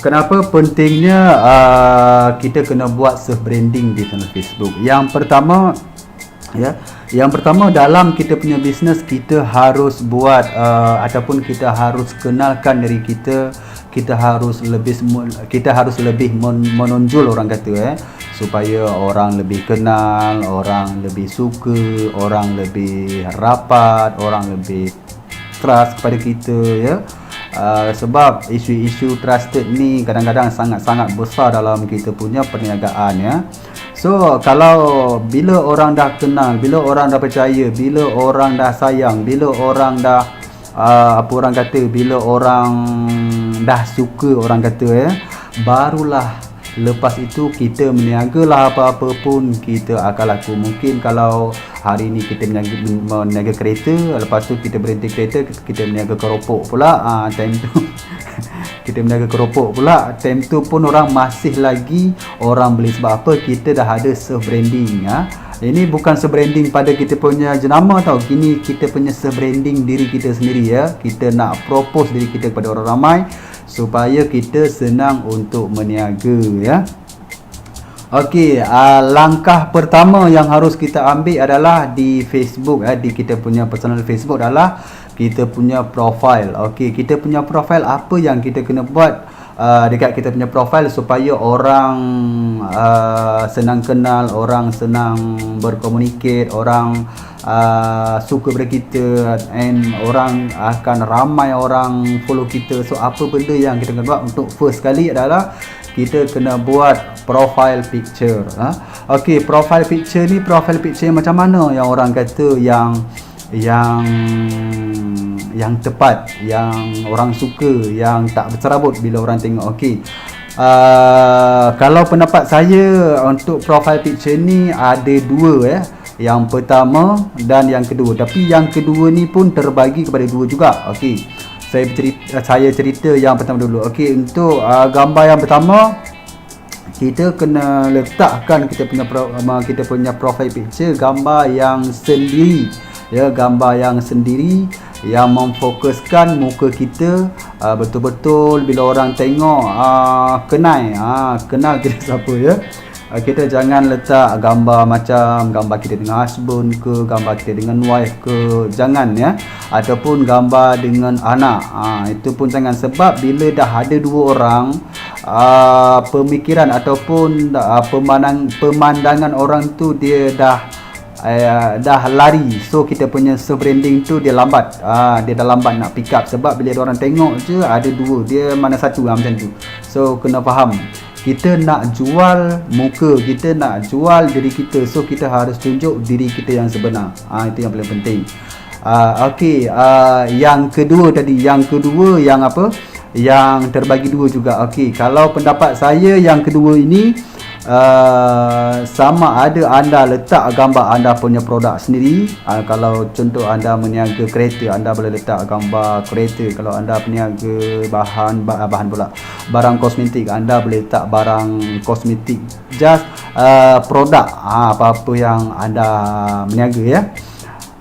Kenapa pentingnya kita kena buat self branding di channel Facebook? Yang pertama dalam kita punya bisnes, kita harus buat ataupun kita harus kenalkan diri kita. Kita harus lebih menonjol, orang kata, supaya orang lebih kenal, orang lebih suka, orang lebih rapat, orang lebih trust kepada kita, ya. Sebab isu-isu trusted ni kadang-kadang sangat-sangat besar dalam kita punya perniagaan, ya. So kalau bila orang dah kenal, bila orang dah percaya, bila orang dah sayang, bila orang dah bila orang dah suka, orang kata, barulah lepas itu kita meniagalah apa-apa pun kita akan laku. Mungkin kalau hari ni kita meniaga kereta, lepas tu kita berhenti kereta, kita meniaga keropok pula, time tu kita meniaga keropok pula, time tu pun orang masih lagi orang beli. Sebab apa? Kita dah ada self branding. Ini bukan self branding pada kita punya jenama tau. Kini kita punya self branding diri kita sendiri, ya. Kita nak propose diri kita kepada orang ramai supaya kita senang untuk meniaga, ya. Okey, langkah pertama yang harus kita ambil adalah di Facebook, di kita punya personal Facebook adalah kita punya profile. Okey, kita punya profile, apa yang kita kena buat dekat kita punya profile supaya orang senang kenal, orang senang berkomunikasi, orang suka pada kita, and orang akan ramai orang follow kita. So apa benda yang kita kena buat untuk first kali adalah kita kena buat profile picture. Okey, profile picture ni, profile picture yang macam mana yang orang kata yang tepat, yang orang suka, yang tak berserabut bila orang tengok. Okey, kalau pendapat saya untuk profile picture ni ada dua, yang pertama dan yang kedua. Tapi yang kedua ni pun terbagi kepada dua juga. Okey, saya cerita yang pertama dulu. Okey, untuk gambar yang pertama, kita kena letakkan kita punya profile picture gambar yang sendiri, ya, gambar yang sendiri yang memfokuskan muka kita betul-betul bila orang tengok kenal kita siapa, ya. Kita jangan letak gambar macam gambar kita dengan husband ke, gambar kita dengan wife ke, jangan, ya. Ataupun gambar dengan anak, itu pun jangan. Sebab bila dah ada dua orang, pemikiran ataupun pemandangan orang tu dia dah lari. So kita punya self branding tu dia lambat, dia dah lambat nak pick up. Sebab bila orang tengok je ada dua, dia mana satu, macam tu. So kena faham, kita nak jual muka, kita nak jual diri kita, so kita harus tunjuk diri kita yang sebenar. Itu yang paling penting. Okey, yang kedua tadi, yang apa? Yang terbagi dua juga. Okey, kalau pendapat saya yang kedua ini, sama ada anda letak gambar anda punya produk sendiri. Kalau contoh anda meniaga kereta, anda boleh letak gambar kereta. Kalau anda meniaga barang kosmetik, anda boleh letak barang kosmetik, just produk apa-apa yang anda meniaga, ya.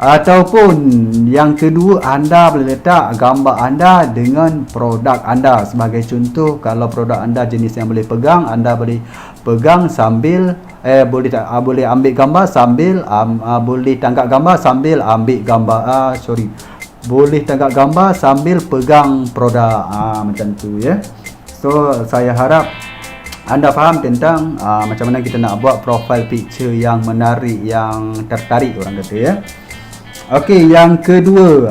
Ataupun yang kedua, anda boleh letak gambar anda dengan produk anda. Sebagai contoh, kalau produk anda jenis yang boleh pegang, anda boleh pegang sambil boleh ambil gambar sambil boleh tangkap gambar sambil ambil gambar, boleh tangkap gambar sambil pegang produk, macam tu, ya. So saya harap anda faham tentang macam mana kita nak buat profile picture yang menarik, yang tertarik, orang kata, ya. Okey, yang kedua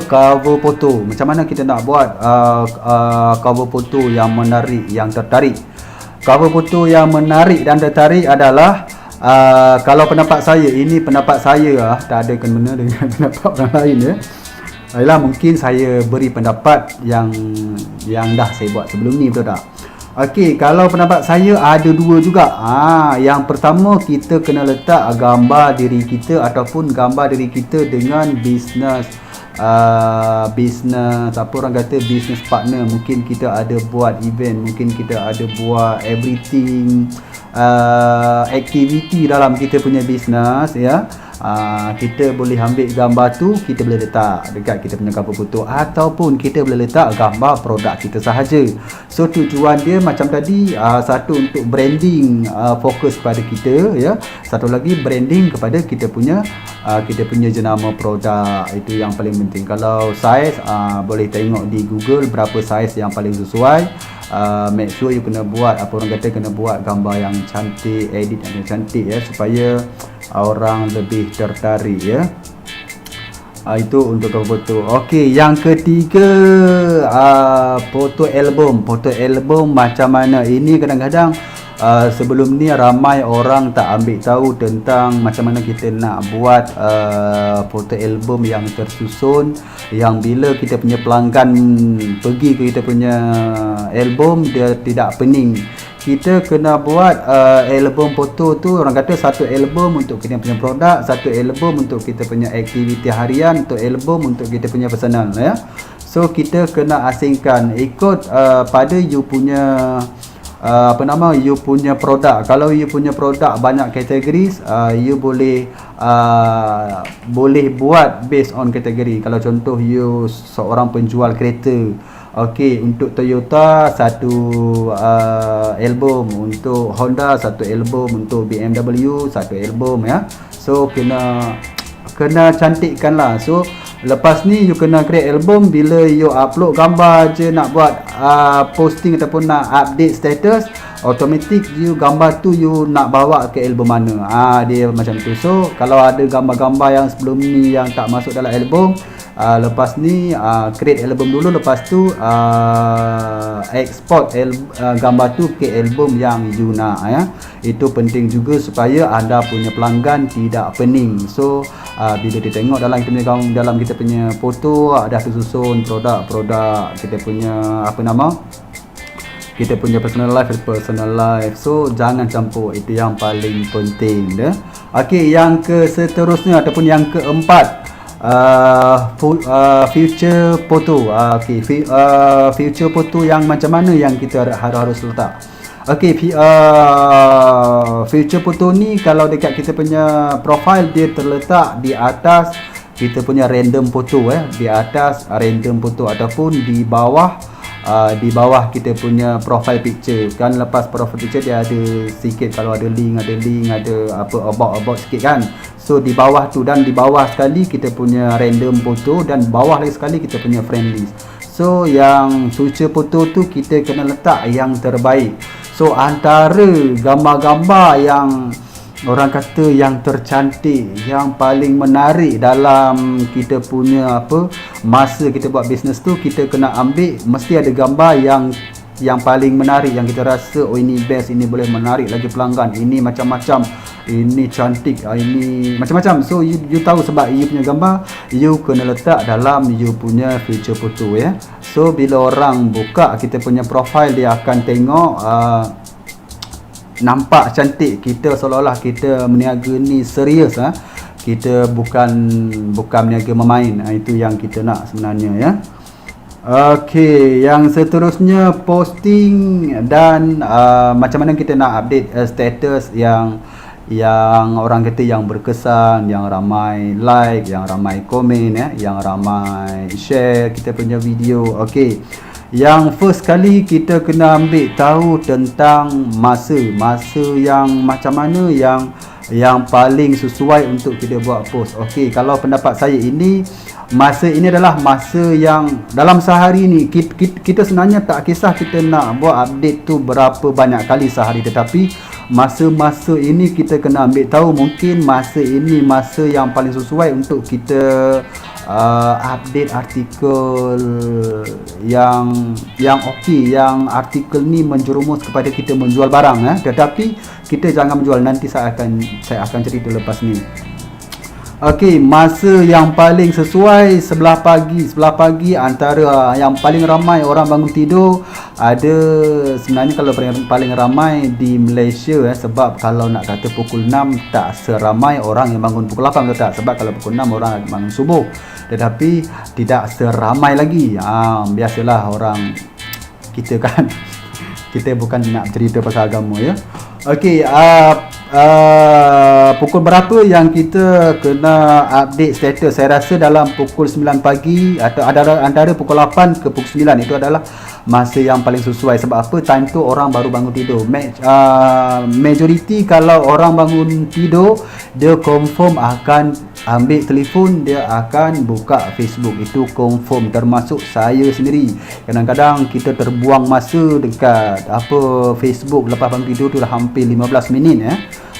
cover foto. Macam mana kita nak buat cover foto yang menarik, yang tertarik. Cover foto yang menarik dan tertarik adalah kalau pendapat saya, ini pendapat saya, tak ada kena dengan pendapat orang lain, ya. Ialah mungkin saya beri pendapat yang dah saya buat sebelum ni, betul tak? Okey, kalau pendapat saya ada dua juga. Yang pertama, kita kena letak gambar diri kita ataupun gambar diri kita dengan bisnes apa orang kata, business partner. Mungkin kita ada buat event, mungkin kita ada buat everything activity dalam kita punya bisnes, ya. Kita boleh ambil gambar tu, kita boleh letak dekat kita punya cover foto, ataupun kita boleh letak gambar produk kita sahaja. So tujuan dia macam tadi, satu untuk branding, fokus kepada kita ya. Satu lagi branding kepada kita punya jenama produk. Itu yang paling penting. Kalau saiz, boleh tengok di Google berapa saiz yang paling sesuai. Make sure you kena buat, apa orang kata, kena buat gambar yang cantik, edit yang cantik ya, supaya orang lebih tertarik ya. Itu untuk cover foto. Okey, yang ketiga, foto album. Foto album macam mana? Ini kadang-kadang sebelum ni ramai orang tak ambil tahu tentang macam mana kita nak buat foto album yang tersusun, yang bila kita punya pelanggan pergi ke kita punya album, dia tidak pening. Kita kena buat album foto tu, orang kata satu album untuk kita punya produk, satu album untuk kita punya aktiviti harian, satu album untuk kita punya personal ya. So kita kena asingkan ikut pada you punya you punya produk. Kalau you punya produk banyak kategori, you boleh buat based on kategori. Kalau contoh you seorang penjual kereta, okey, untuk Toyota satu album, untuk Honda satu album, untuk BMW satu album ya. So kena cantikkan lah. So lepas ni you kena create album. Bila you upload gambar je, nak buat posting ataupun nak update status, automatic you gambar tu you nak bawa ke album mana. Dia macam tu. So kalau ada gambar-gambar yang sebelum ni yang tak masuk dalam album, lepas ni create album dulu, lepas tu export gambar tu ke album yang you nak ya. Itu penting juga supaya anda punya pelanggan tidak pening. So bila dia tengok dalam kita punya foto, ada tersusun produk-produk kita punya kita punya personal life. So jangan campur, itu yang paling penting dah. Okey, yang seterusnya ataupun yang keempat, future photo. Future photo yang macam mana yang kita harus letak. Okey, future photo ni kalau dekat kita punya profile, dia terletak di atas kita punya random photo di atas random photo, ataupun di bawah kita punya profile picture kan. Lepas profile picture dia ada sikit, kalau ada link ada apa about sikit kan. So di bawah tu, dan di bawah sekali kita punya random photo, dan bawah lagi sekali kita punya friend list. So yang future photo tu kita kena letak yang terbaik. So antara gambar-gambar yang orang kata yang tercantik, yang paling menarik dalam kita punya masa kita buat bisnes tu, kita kena ambil, mesti ada gambar yang paling menarik, yang kita rasa ini best, ini boleh menarik lagi pelanggan, ini macam-macam, ini cantik, ini macam-macam. So you tahu, sebab you punya gambar you kena letak dalam you punya future photo ya. So bila orang buka kita punya profile, dia akan tengok nampak cantik, kita seolah-olah kita meniaga ni serius kita bukan meniaga memain. Itu yang kita nak sebenarnya ya. Okey, yang seterusnya posting dan macam mana kita nak update status yang orang kata yang berkesan, yang ramai like, yang ramai komen yang ramai share kita punya video. Okey, yang first kali kita kena ambil tahu tentang masa yang macam mana yang paling sesuai untuk kita buat post. Okey, kalau pendapat saya, masa ini adalah masa yang dalam sehari ni kita sebenarnya tak kisah kita nak buat update tu berapa banyak kali sehari, tetapi masa-masa ini kita kena ambil tahu, mungkin masa ini masa yang paling sesuai untuk kita update artikel yang okey, yang artikel ni menjerumus kepada kita menjual barang tetapi kita jangan menjual. Nanti saya akan cerita lepas ni. Okey, masa yang paling sesuai sebelah pagi antara yang paling ramai orang bangun tidur. Ada sebenarnya kalau paling ramai di Malaysia sebab kalau nak kata pukul 6 tak seramai orang yang bangun pukul 8, betul tak? Sebab kalau pukul 6 orang bangun subuh, tetapi tidak seramai lagi. Biasalah orang kita kan kita bukan nak cerita pasal agama ya. Okey, pukul berapa yang kita kena update status? Saya rasa dalam pukul 9 pagi atau antara pukul 8 ke pukul 9 itu adalah masa yang paling sesuai. Sebab apa? Time tu orang baru bangun tidur. Majority kalau orang bangun tidur, dia confirm akan ambil telefon, dia akan buka Facebook. Itu confirm, termasuk saya sendiri. Kadang-kadang kita terbuang masa dekat Facebook lepas bangun tidur tu dah hampir 15 minit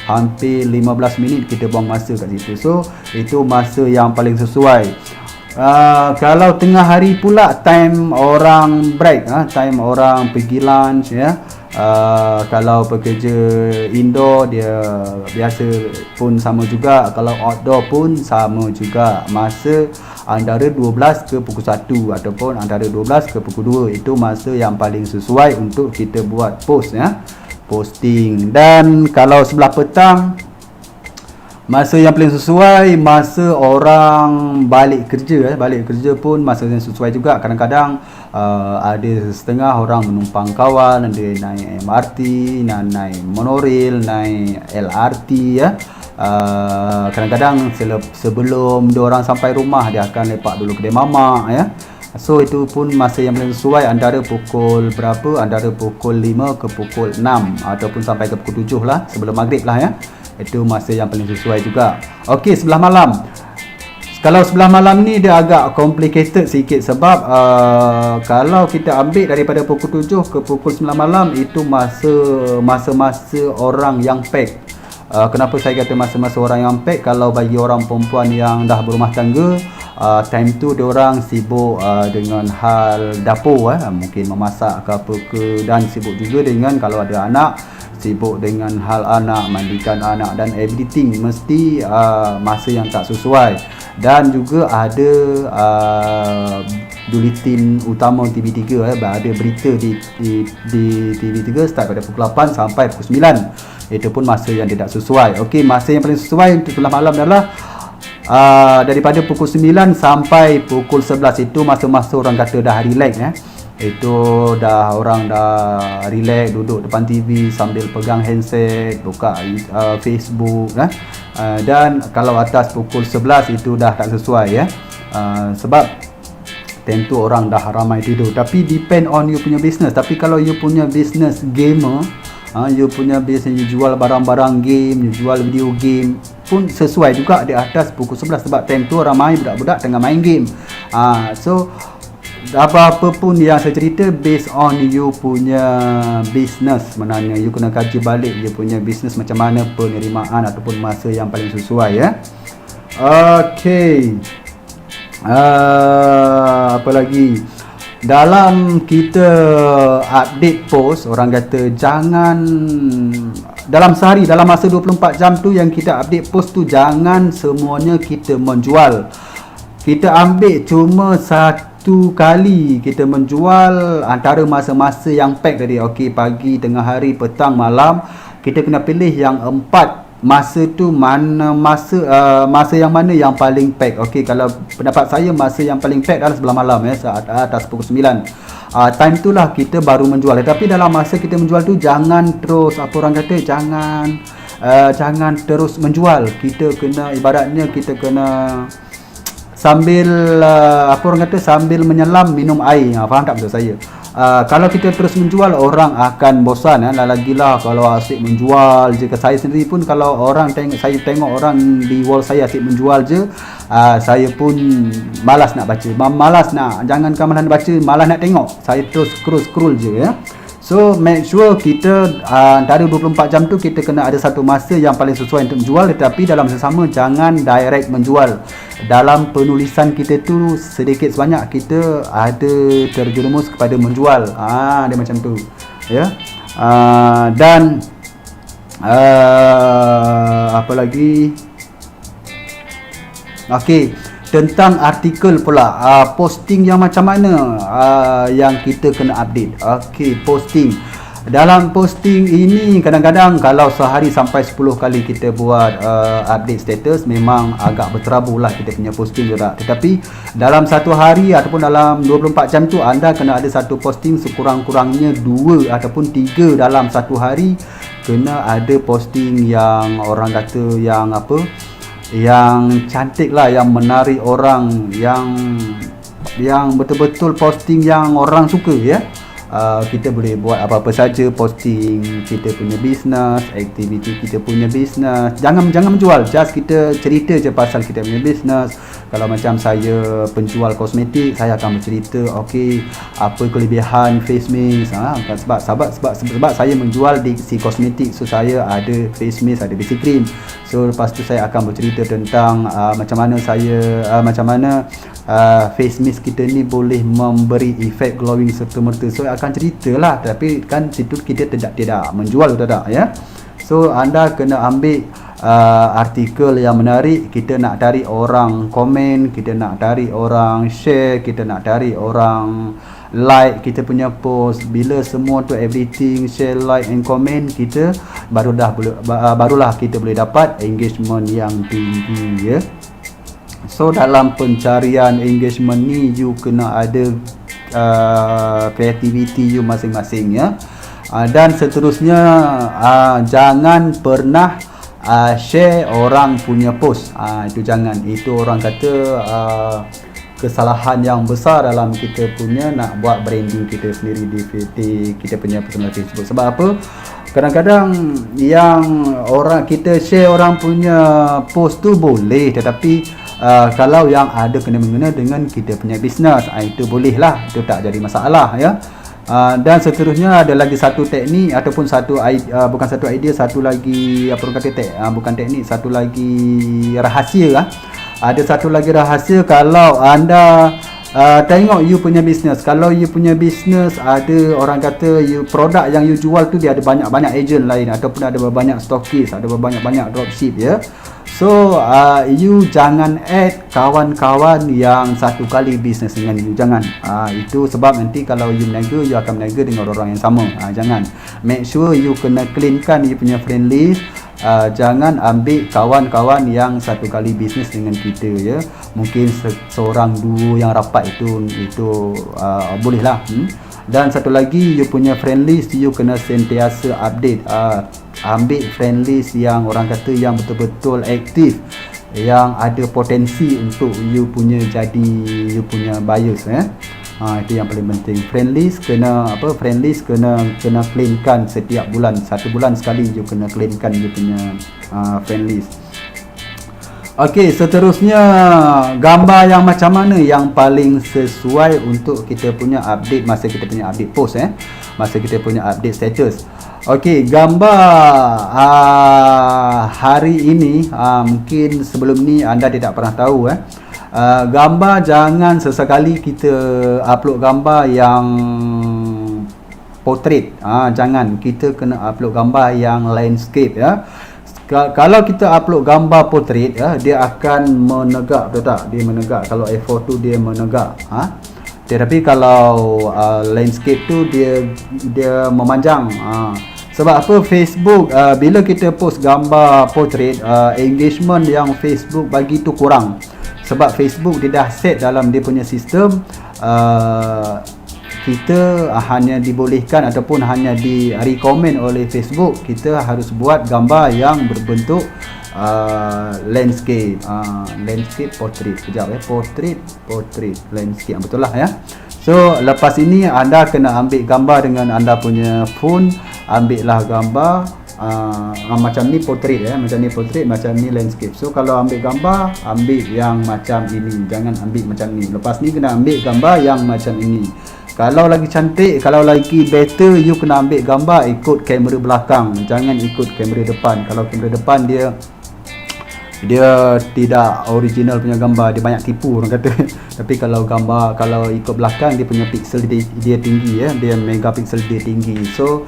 hampir 15 minit kita buang masa kat situ. So itu masa yang paling sesuai. Kalau tengah hari pula, time orang break, time orang pergi lunch kalau pekerja indoor dia biasa pun sama juga, kalau outdoor pun sama juga. Masa antara 12 ke pukul 1 ataupun antara 12 ke pukul 2 itu masa yang paling sesuai untuk kita buat post posting. Dan kalau sebelah petang, masa yang paling sesuai masa orang balik kerja. Balik kerja pun masa yang sesuai juga. Kadang-kadang ada setengah orang menumpang kawan, ada naik MRT, naik monorail, naik LRT kadang-kadang sebelum diorang sampai rumah, dia akan lepak dulu kedai mamak So itu pun masa yang paling sesuai, antara pukul berapa? Antara pukul 5 ke pukul 6 ataupun sampai ke pukul 7 lah, sebelum maghrib lah Itu masa yang paling sesuai juga. Okey, sebelah malam. Kalau sebelah malam ni dia agak complicated sikit sebab kalau kita ambil daripada pukul 7 ke pukul 9 malam, itu masa-masa orang yang pack. Kenapa saya kata masa-masa orang yang pack? Kalau bagi orang perempuan yang dah berumah tangga, time tu diorang sibuk dengan hal dapur mungkin memasak ke apa ke, dan sibuk juga dengan kalau ada anak, sibuk dengan hal anak, mandikan anak dan everything, mesti masa yang tak sesuai. Dan juga ada buletin utama TV3 ada berita di TV3 start pada pukul 8 sampai pukul 9. Itu pun masa yang tidak sesuai. Okey, masa yang paling sesuai untuk sebelah malam adalah daripada pukul 9 sampai pukul 11. Itu masa-masa orang kata dah relax Itu orang dah relax, duduk depan TV sambil pegang handset, buka Facebook dan kalau atas pukul 11 itu dah tak sesuai sebab tentu orang dah ramai tidur. Tapi depend on you punya business. Tapi kalau you punya business gamer, you punya business, you jual barang-barang game, you jual video game pun sesuai juga di atas pukul 11 sebab time tu ramai budak-budak tengah main game. So apa-apa pun yang saya cerita based on you punya business. Maknanya you kena kaji balik you punya business macam mana penerimaan ataupun masa yang paling sesuai Okey, apa lagi? Dalam kita update post, orang kata jangan dalam sehari, dalam masa 24 jam tu yang kita update post tu, jangan semuanya kita menjual. Kita ambil cuma satu kali kita menjual antara masa-masa yang pack tadi. Okey, pagi, tengah hari, petang, malam. Kita kena pilih yang 4 masa tu, mana masa yang mana yang paling pack. Okey, kalau pendapat saya masa yang paling pack adalah sebelah malam saat atas pukul 9. Time tu lah kita baru menjual. Tapi dalam masa kita menjual tu jangan terus orang kata jangan terus menjual. Kita kena, ibaratnya kita kena sambil orang kata sambil menyelam minum air. Faham tak maksud saya? Kalau kita terus menjual, orang akan bosan lagilah kalau asyik menjual je. Saya sendiri pun kalau saya tengok orang di wall saya asyik menjual je, saya pun malas nak baca, jangankan malas nak baca, malas nak tengok. Saya terus scroll je So make sure kita antara 24 jam tu kita kena ada satu masa yang paling sesuai untuk menjual. Tetapi dalam sesama jangan direct menjual. Dalam penulisan kita tu sedikit sebanyak kita ada terjerumus kepada menjual. Dia macam tu dan apa lagi? Okey, tentang artikel pula, posting yang macam mana yang kita kena update. Okey, posting. Dalam posting ini kadang-kadang kalau sehari sampai 10 kali kita buat update status, memang agak berterabur lah kita punya posting juga. Tetapi dalam satu hari ataupun dalam 24 jam tu, anda kena ada satu posting sekurang-kurangnya 2 ataupun 3 dalam satu hari. kena ada posting yang orang kata yang apa, yang cantik lah, yang menarik orang, yang betul-betul posting yang orang suka ya. Kita boleh buat apa-apa saja, posting kita punya bisnes, aktiviti kita punya bisnes. Jangan menjual, just kita cerita je pasal kita punya bisnes. Kalau macam saya penjual kosmetik, saya akan bercerita okey apa kelebihan face mist, sebab saya menjual si kosmetik, so saya ada face mist, ada basic cream. So lepas tu saya akan bercerita tentang macam mana face mist kita ni boleh memberi efek glowing serta merta. So akan ceritalah, tapi kan situ kita tidak menjual, tak ya. So anda kena ambil artikel yang menarik, kita nak tarik orang komen, kita nak tarik orang share, kita nak tarik orang like kita punya post. Bila semua tu everything share, like and comment, kita barulah kita boleh dapat engagement yang tinggi ya. So dalam pencarian engagement ni, you kena ada creativity you masing-masing ya. Dan seterusnya, jangan pernah share orang punya post. Itu jangan. Itu orang kata kesalahan yang besar dalam kita punya nak buat branding kita sendiri di kita punya personal Facebook. Sebab apa? Kadang-kadang yang orang kita share orang punya post tu boleh, tetapi kalau yang ada kena-mengena dengan kita punya bisnes, itu boleh lah, itu tak jadi masalah ya. Dan seterusnya ada lagi satu teknik ataupun bukan satu idea, satu lagi apa orang kata bukan teknik, satu lagi rahsia lah. Ada satu lagi rahsia, kalau anda tengok you punya bisnes, kalau you punya bisnes ada orang kata produk yang you jual tu dia ada banyak-banyak agent lain, ataupun ada banyak stokis, ada banyak-banyak dropship ya. So you jangan add kawan-kawan yang satu kali bisnes dengan you, jangan. Itu sebab nanti kalau you meniaga, you akan meniaga dengan orang yang sama. Jangan. Make sure you kena cleankan you punya friend list. Jangan ambil kawan-kawan yang satu kali bisnes dengan kita ya. Mungkin seorang dua yang rapat itu boleh lah. Dan satu lagi, you punya friend list you kena sentiasa update. Ambil friend list yang orang kata yang betul-betul aktif, yang ada potensi untuk you punya jadi you punya buyers ya. Itu yang paling penting. Friend list kena cleankan setiap bulan. 1 bulan sekali you kena cleankan you punya friend list. Okey, seterusnya gambar yang macam mana yang paling sesuai untuk kita punya update masa kita punya update post masa kita punya update status. Okey, gambar hari ini, mungkin sebelum ni anda tidak pernah tahu gambar, jangan sesekali kita upload gambar yang portrait. Jangan, kita kena upload gambar yang landscape ya. Kalau kita upload gambar portrait dia akan menegak, betul tak? Dia menegak. Kalau A4 tu dia menegak. Tetapi kalau landscape tu dia memanjang. Sebab apa? Facebook bila kita post gambar portrait, engagement yang Facebook bagi tu kurang. Sebab Facebook dia dah set dalam dia punya sistem, kita hanya dibolehkan ataupun hanya di-recommend oleh Facebook, kita harus buat gambar yang berbentuk landscape, landscape portrait. Sekejap portrait landscape, betul lah ya. So lepas ini anda kena ambil gambar dengan anda punya phone, ambillah gambar macam ni portrait macam ni portrait, macam ni landscape. So kalau ambil gambar, ambil yang macam ini, jangan ambil macam ni. Lepas ni kena ambil gambar yang macam ini. Kalau lagi cantik, kalau lagi better, you kena ambil gambar ikut kamera belakang, jangan ikut kamera depan. Kalau kamera depan dia tidak original punya gambar, dia banyak tipu orang kata. Tapi kalau ikut belakang, dia punya pixel dia tinggi dia megapixel dia tinggi. So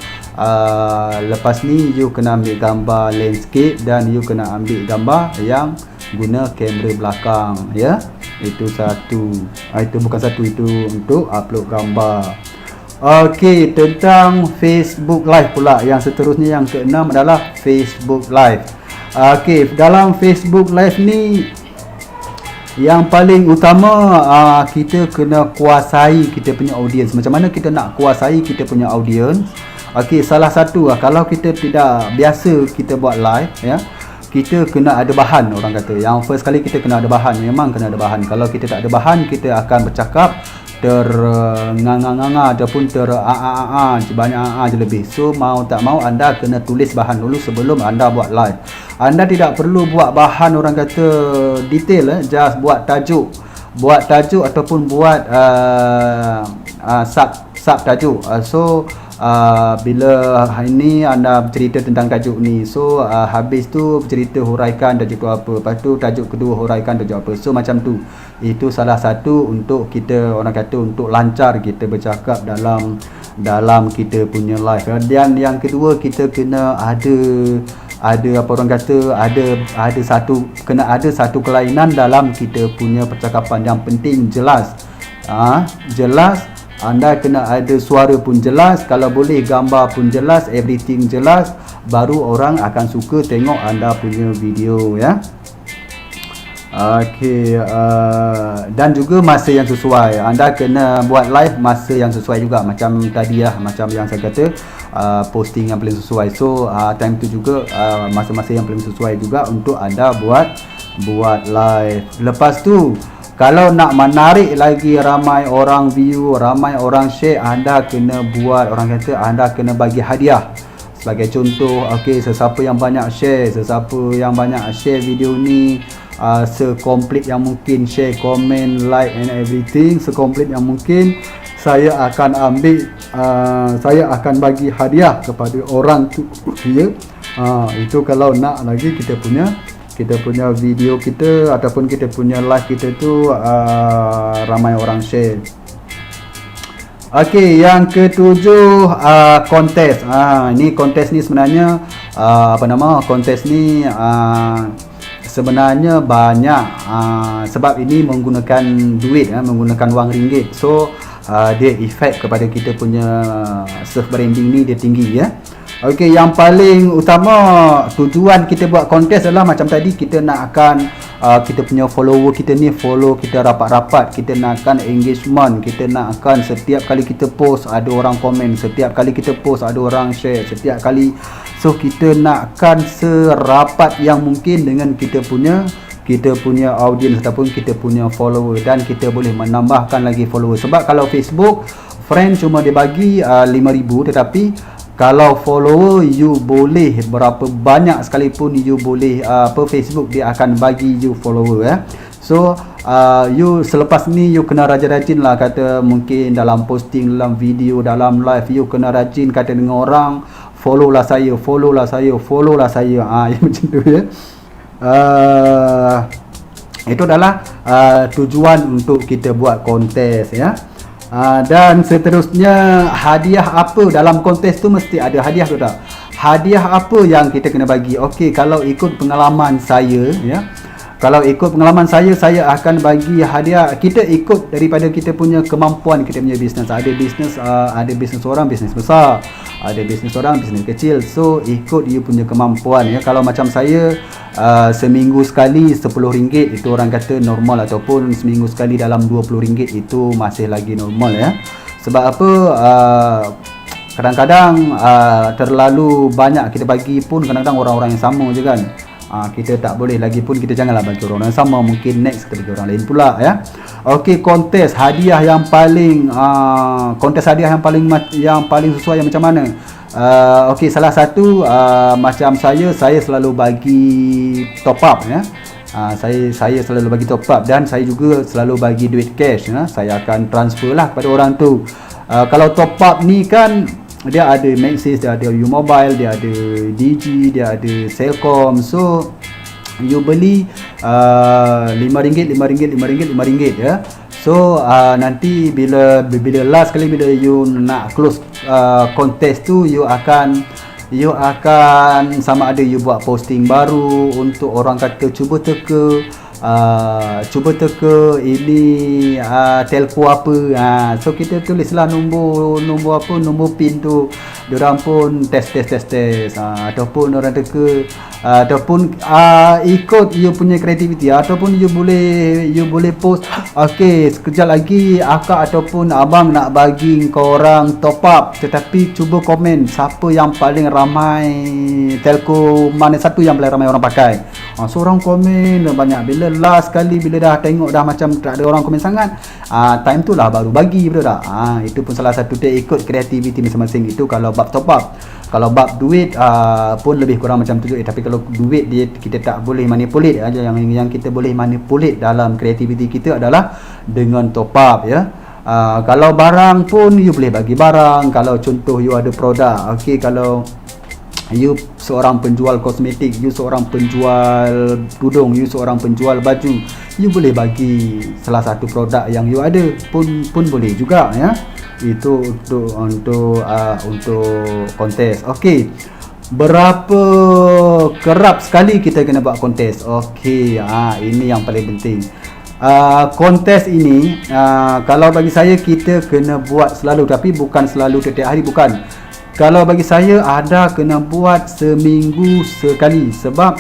lepas ni you kena ambil gambar landscape dan you kena ambil gambar yang guna kamera belakang ya. Itu untuk upload gambar. Okey, tentang Facebook Live pula, yang seterusnya yang keenam adalah Facebook Live. Okey, dalam Facebook Live ni yang paling utama, kita kena kuasai kita punya audience. Macam mana kita nak kuasai kita punya audience? Okey, salah satu kalau kita tidak biasa kita buat live ya, kita kena ada bahan, orang kata. Yang first kali kita kena ada bahan, memang kena ada bahan. Kalau kita tak ada bahan, kita akan bercakap nganga ataupun banyak je lebih. So mau tak mau anda kena tulis bahan dulu sebelum anda buat live. Anda tidak perlu buat bahan, orang kata detail, just buat tajuk ataupun buat sub tajuk. Bila ini anda bercerita tentang tajuk ni, so habis tu bercerita huraikan tajuk tu apa, lepas tu tajuk kedua huraikan tajuk apa. So macam tu. Itu salah satu untuk kita, orang kata, untuk lancar kita bercakap dalam kita punya live. Dan yang kedua, kita kena ada apa orang kata, ada satu kelainan dalam kita punya percakapan. Yang penting jelas. Jelas. Anda kena ada suara pun jelas, kalau boleh gambar pun jelas, everything jelas, baru orang akan suka tengok anda punya video ya. Okey, dan juga masa yang sesuai. Anda kena buat live masa yang sesuai juga, macam tadi lah, macam yang saya kata, posting yang paling sesuai. So time tu juga masa-masa yang paling sesuai juga untuk anda buat live. Lepas tu, kalau nak menarik lagi ramai orang view, ramai orang share, anda kena buat, orang kata, anda kena bagi hadiah. Sebagai contoh, okey, sesiapa yang banyak share video ni, sekomplit yang mungkin, share, komen, like and everything, sekomplit yang mungkin, saya akan bagi hadiah kepada orang tu. Ya. Itu kalau nak lagi kita punya video kita ataupun kita punya live kita tu ramai orang share. Okey, yang ketujuh, kontes. Ini kontes ni sebenarnya kontes ni sebenarnya banyak, sebab ini menggunakan duit, menggunakan wang ringgit. So dia efek kepada kita punya self branding ni dia tinggi ya. Okey, yang paling utama tujuan kita buat kontes adalah macam tadi, kita nak akan kita punya follower kita ni follow kita rapat-rapat, kita nak akan engagement, kita nak akan setiap kali kita post ada orang komen, setiap kali kita post ada orang share, setiap kali. So kita nakkan serapat yang mungkin dengan kita punya audience ataupun kita punya follower, dan kita boleh menambahkan lagi follower. Sebab kalau Facebook friend cuma dia bagi 5,000, tetapi kalau follower you boleh berapa banyak sekalipun, you boleh Facebook dia akan bagi you follower ya. So you selepas ni you kena rajin-rajin lah, kata mungkin dalam posting, dalam video, dalam live, you kena rajin kata dengan orang, follow lah saya yang macam tu ya. Itu adalah tujuan untuk kita buat kontes ya. Dan seterusnya, hadiah apa dalam kontes tu, mesti ada hadiah tu tak? Hadiah apa yang kita kena bagi? Okey, kalau ikut pengalaman saya ya, saya akan bagi hadiah. Kita ikut daripada kita punya kemampuan, kita punya bisnes. Ada bisnes orang, bisnes besar, ada bisnes orang, bisnes kecil. So ikut you punya kemampuan ya. Kalau macam saya, seminggu sekali RM10 itu orang kata normal, ataupun seminggu sekali dalam RM20 itu masih lagi normal ya. Sebab apa? Kadang-kadang terlalu banyak kita bagi pun kadang-kadang orang-orang yang sama je kan. Kita tak boleh, lagi pun kita janganlah bagi orang yang sama, mungkin next kita bagi orang lain pula ya. Okey, kontes hadiah yang paling yang paling sesuai yang macam mana? Okey, salah satu macam saya selalu bagi top up ya. Saya selalu bagi top up, dan saya juga selalu bagi duit cash ya. Saya akan transfer lah kepada orang tu. Kalau top up ni kan dia ada Maxis, dia ada U-Mobile, dia ada Digi, dia ada Celcom. So you beli RM5 ya. So nanti bila last kali bila you nak close kontes tu, you akan sama ada you buat posting baru untuk orang kata cuba teka ini telco apa. So kita tulislah nombor PIN tu, diorang pun test ataupun orang teka ataupun ikut you punya kreativiti, ataupun you boleh post, okey sekejap lagi akak ataupun abang nak bagi korang top up, tetapi cuba komen siapa yang paling ramai telco, mana satu yang paling ramai orang pakai. Seorang komen banyak, bila last kali bila dah tengok dah macam tak ada orang komen sangat, time tu lah baru bagi, betul tak? Itu pun salah satu dia ikut kreativiti masing-masing. Itu kalau bab top up. Kalau bab duit pun lebih kurang macam tu. Tapi kalau duit dia kita tak boleh manipulate aja. Yang kita boleh manipulate dalam kreativiti kita adalah dengan top up, ya. Kalau barang pun you boleh bagi barang. Kalau contoh you ada produk, okey, kalau you seorang penjual kosmetik, you seorang penjual tudung, you seorang penjual baju, you boleh bagi salah satu produk yang you ada pun boleh juga, ya. Itu untuk kontes. Okey, berapa kerap sekali kita kena buat kontes? Okey, ini yang paling penting. Kontes ini kalau bagi saya kita kena buat selalu, tapi bukan selalu setiap hari, bukan. Kalau bagi saya ada kena buat seminggu sekali, sebab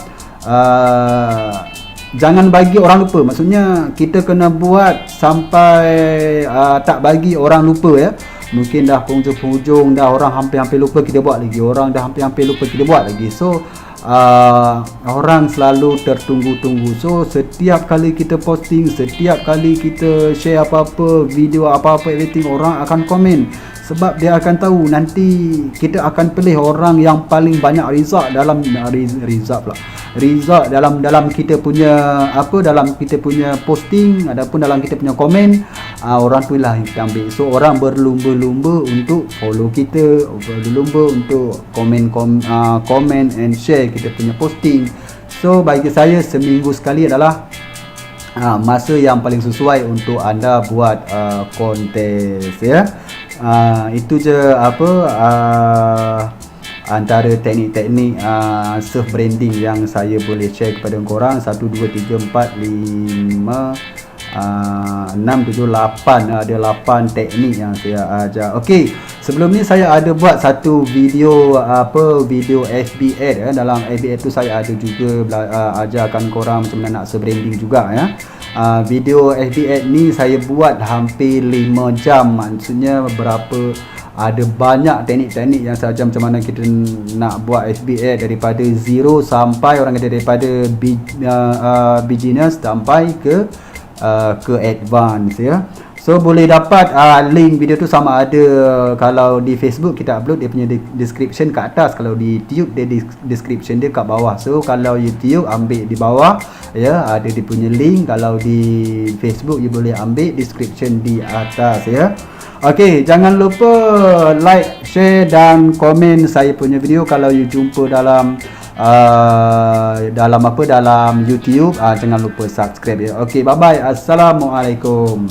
jangan bagi orang lupa. Maksudnya kita kena buat sampai tak bagi orang lupa, ya. Mungkin dah penghujung dah orang hampir-hampir lupa, kita buat lagi. Orang dah hampir-hampir lupa, kita buat lagi. So orang selalu tertunggu-tunggu. So setiap kali kita posting, setiap kali kita share apa-apa, video apa-apa, everything, orang akan komen. Sebab dia akan tahu nanti kita akan pilih orang yang paling banyak result dalam dalam kita punya dalam kita punya posting ataupun dalam kita punya komen. Orang tu lah yang kita ambil. So orang berlumba-lumba untuk follow kita, berlumba untuk komen and share kita punya posting. So bagi saya seminggu sekali adalah masa yang paling sesuai untuk anda buat kontes, ya. Itu je antara teknik-teknik self branding yang saya boleh share kepada korang. 1, 2, 3, 4, 5, 6, 7, 8. Ada 8 teknik yang saya ajar. Okey, sebelum ni saya ada buat satu video video FB ad, dalam FB ad tu saya ada juga ajarkan korang macam mana nak self branding juga, ya. Video FB ad ni saya buat hampir 5 jam. Maksudnya ada banyak teknik-teknik yang saya ajar macam mana kita nak buat FB ad daripada zero sampai orang kata daripada beginner sampai ke advance, ya. So boleh dapat link video tu sama ada kalau di Facebook kita upload dia punya description kat atas, kalau di YouTube dia description dia kat bawah. So kalau YouTube ambil di bawah, ya, ada dia punya link. Kalau di Facebook you boleh ambil description di atas, ya. Okey, jangan lupa like, share dan komen saya punya video. Kalau you jumpa dalam dalam YouTube, jangan lupa subscribe, ya. Okey, bye bye. Assalamualaikum.